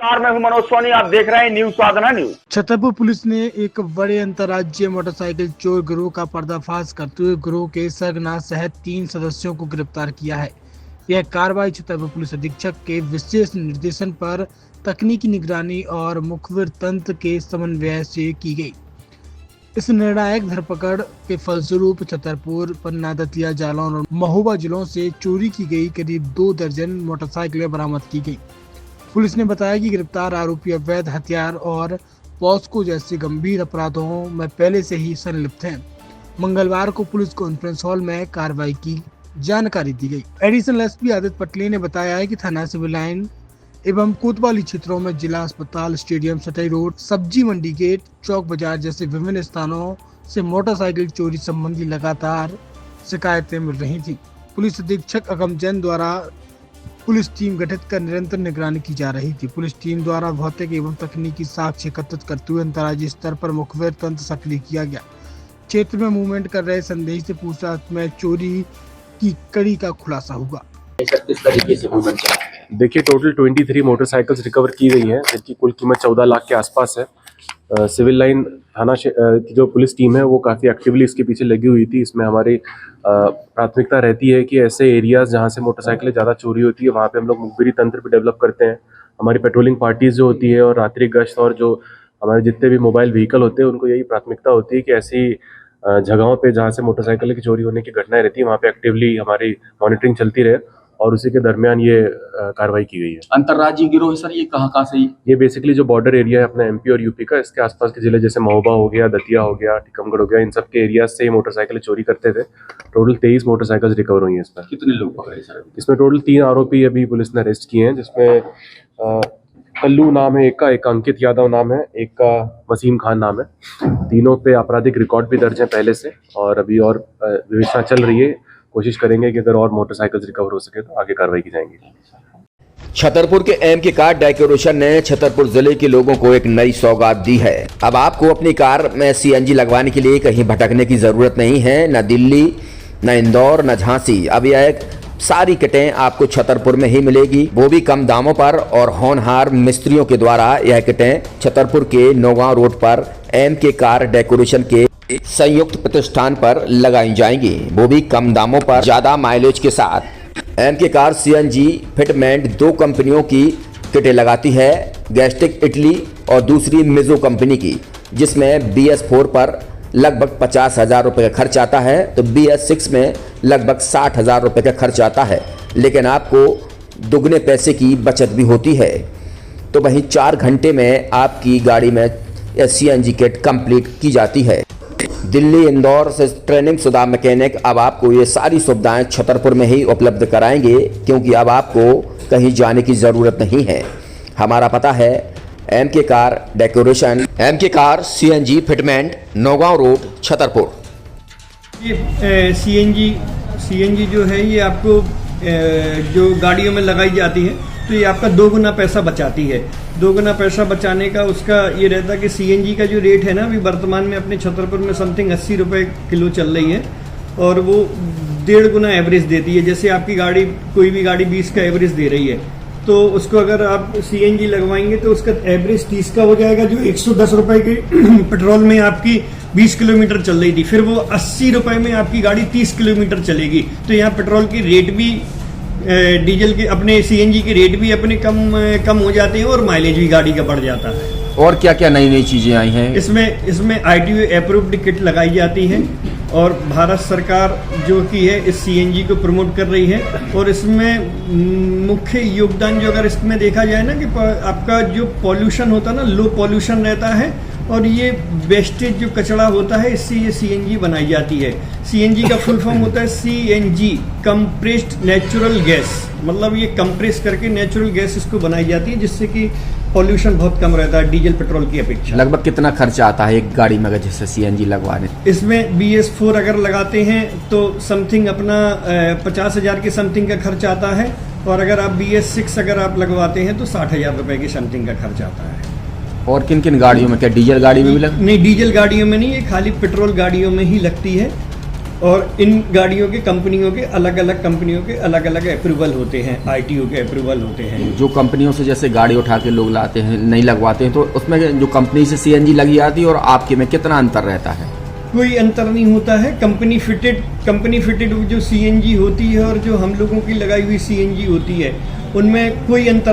मैं हूं मनोज सोनी, आप देख रहे हैं न्यूज साधना न्यूज। छतरपुर पुलिस ने एक बड़े अंतर्राज्यीय मोटरसाइकिल चोर गिरोह का पर्दाफाश करते हुए गिरोह के सरगना सहित 3 सदस्यों को गिरफ्तार किया है। यह कार्रवाई छतरपुर पुलिस अधीक्षक के विशेष निर्देशन पर तकनीकी निगरानी और मुखबिर तंत्र के समन्वय से की गई। इस निर्णायक धरपकड़ के फलस्वरूप छतरपुर, पन्ना, दतिया, जालौन और महोबा जिलों से चोरी की गई करीब 2 दर्जन मोटरसाइकिलें बरामद की गई। पुलिस ने बताया कि गिरफ्तार आरोपी अवैध हथियार और पॉस्को जैसे गंभीर अपराधों में पहले से ही संलिप्त हैं। मंगलवार को पुलिस कॉन्फ्रेंस हॉल में कार्रवाई की जानकारी दी गई। एडिशनल एसपी आदित्य पटले ने बताया है कि थाना सिविल लाइन एवं कोतवाली क्षेत्रों में जिला अस्पताल, स्टेडियम, सटाई रोड, सब्जी मंडी गेट, चौक बाजार जैसे विभिन्न स्थानों से मोटरसाइकिल चोरी संबंधी लगातार शिकायतें मिल रही थी। पुलिस अधीक्षक अगम जैन द्वारा पुलिस टीम गठित कर निरंतर निगरानी की जा रही थी। पुलिस टीम द्वारा भौतिक एवं तकनीकी साक्ष्य एकत्रित करते हुए अंतर्राज्यीय स्तर पर मुखबिर तंत्र सक्रिय किया गया। क्षेत्र में मूवमेंट कर रहे संदेही से पूछताछ में चोरी की कड़ी का खुलासा हुआ। किस तरीके से मूवमेंट चला? देखिए, टोटल 23 मोटरसाइकिल्स रिकवर की गई हैं, जिनकी कुल कीमत 14 लाख के आसपास है। सिविल लाइन थाना की जो पुलिस टीम है वो काफ़ी एक्टिवली इसके पीछे लगी हुई थी। इसमें हमारी प्राथमिकता रहती है कि ऐसे एरियाज़ जहाँ से मोटरसाइकिलें ज़्यादा चोरी होती है वहाँ पे हम लोग मुखबिरी तंत्र भी डेवलप करते हैं। हमारी पेट्रोलिंग पार्टीज़ जो होती है और रात्रि गश्त और जो हमारे जितने भी मोबाइल व्हीकल होते हैं उनको यही प्राथमिकता होती है कि ऐसी जगहों पे जहाँ से मोटरसाइकिल की चोरी होने की घटनाएं रहती है वहाँ पे एक्टिवली हमारी मॉनिटरिंग चलती रहे और उसी के दरमियान ये कार्रवाई की गई है। अंतर्राज्यीय गिरोह है सर, ये कहाँ से? ये बेसिकली जो बॉर्डर एरिया है अपना एमपी और यूपी का, इसके आसपास के जिले जैसे महोबा हो गया, दतिया हो गया, टीकमगढ़ हो गया, इन सब के एरिया से मोटरसाइकिल चोरी करते थे। टोटल 23 मोटरसाइकिल रिकवर हुई है इसमें। कितने लोग पकड़े सर? इसमें टोटल 3 आरोपी अभी पुलिस ने अरेस्ट किए हैं, जिसमें कल्लू नाम है एक का अंकित यादव नाम है, एक का वसीम खान नाम है। तीनों पे आपराधिक रिकॉर्ड भी दर्ज है पहले से और अभी और विवेचना चल रही है। कोशिश करेंगे कि अगर और मोटरसाइकिल्स रिकवर हो सके तो आगे कार्रवाई की जाएंगी। छतरपुर के एमके कार डेकोरेशन ने छतरपुर जिले के लोगों को एक नई सौगात दी है। अब आपको अपनी कार में सीएनजी लगवाने के लिए कहीं भटकने की जरूरत नहीं है, न दिल्ली, न इंदौर, न झांसी। अब यह सारी किटें आपको छतरपुर में ही मिलेगी, वो भी कम दामों पर और होनहार मिस्त्रियों के द्वारा। यह किटें छतरपुर के नौगांव रोड पर एमके कार डेकोरेशन के संयुक्त प्रतिष्ठान पर लगाई जाएंगी, वो भी कम दामों पर, ज्यादा माइलेज के साथ। एमके कार सीएनजी फिटमेंट 2 कंपनियों की किटें लगाती है, गैस्टिक इटली और दूसरी मिजो कंपनी की, जिसमें BS4 पर लगभग 50,000 रुपये का खर्च आता है तो BS6 में लगभग 60,000 रुपये का खर्च आता है, लेकिन आपको दुगने पैसे की बचत भी होती है। तो वहीं 4 घंटे में आपकी गाड़ी में सीएनजी किट कंप्लीट की जाती है। दिल्ली, इंदौर से ट्रेनिंग शुदा मैकेनिक अब आपको ये सारी सुविधाएं छतरपुर में ही उपलब्ध कराएंगे, क्योंकि अब आपको कहीं जाने की ज़रूरत नहीं है। हमारा पता है MK car decoration, MK car CNG fitment, Naugaon road, Chhatarpur. ये सीएनजी जो है ये आपको जो गाड़ियों में लगाई जाती है तो ये आपका 2 गुना पैसा बचाती है। 2 गुना पैसा बचाने का उसका ये रहता है कि सीएनजी का जो रेट है ना अभी वर्तमान में अपने छतरपुर में समथिंग 80 रुपये किलो चल रही है और वो 1.5 गुना एवरेज देती है। जैसे आपकी गाड़ी, कोई भी गाड़ी 20 का एवरेज दे रही है तो उसको अगर आप सीएनजी लगवाएंगे तो उसका एवरेज 30 का हो जाएगा, जो 110 रुपये के पेट्रोल में आपकी 20 किलोमीटर चल रही थी, फिर वो 80 रुपये में आपकी गाड़ी 30 किलोमीटर चलेगी। तो यहाँ पेट्रोल की रेट भी, डीजल के, अपने सीएनजी के रेट भी अपने कम हो जाते हैं और माइलेज भी गाड़ी का बढ़ जाता है। और क्या क्या नई चीजें आई हैं? इसमें ITO अप्रूव्ड किट लगाई जाती है और भारत सरकार जो कि है इस सीएनजी को प्रमोट कर रही है। और इसमें मुख्य योगदान जो अगर इसमें देखा जाए ना कि आपका जो पॉल्यूशन होता है ना, लो पॉल्यूशन रहता है और ये वेस्टेज जो कचरा होता है इससे ये सीएनजी बनाई जाती है। सीएनजी का फुल फॉर्म होता है CNG, कंप्रेस्ड नेचुरल गैस, मतलब ये कंप्रेस करके नेचुरल गैस इसको बनाई जाती है, जिससे कि पॉल्यूशन बहुत कम रहता है डीजल पेट्रोल की अपेक्षा। लगभग कितना खर्चा आता है एक गाड़ी में अगर जैसे सीएनजी लगवाने? इसमें BS4 अगर लगाते हैं तो समथिंग अपना 50,000 के समथिंग का खर्च आता है और अगर आप BS6 अगर आप लगवाते हैं तो 60,000 रुपये की समथिंग का खर्च आता है। और किन किन गाड़ियों में, क्या डीजल गाड़ी में भी नहीं, डीजल गाड़ियों में नहीं, ये खाली पेट्रोल गाड़ियों में ही लगती है। और इन गाड़ियों के कंपनियों के अलग अलग अप्रूवल होते हैं, आईटीओ के अप्रूवल होते हैं। जो कंपनियों से जैसे गाड़ी उठा के लोग लाते हैं, नहीं लगवाते हैं, तो उसमें जो कंपनी से सीएनजी लगी आती है और आपके में कितना अंतर रहता है? कोई अंतर नहीं होता है। कंपनी फिटेड जो सीएनजी होती है और जो हम लोगों की लगाई हुई सीएनजी होती है, उनमें कोई अंतर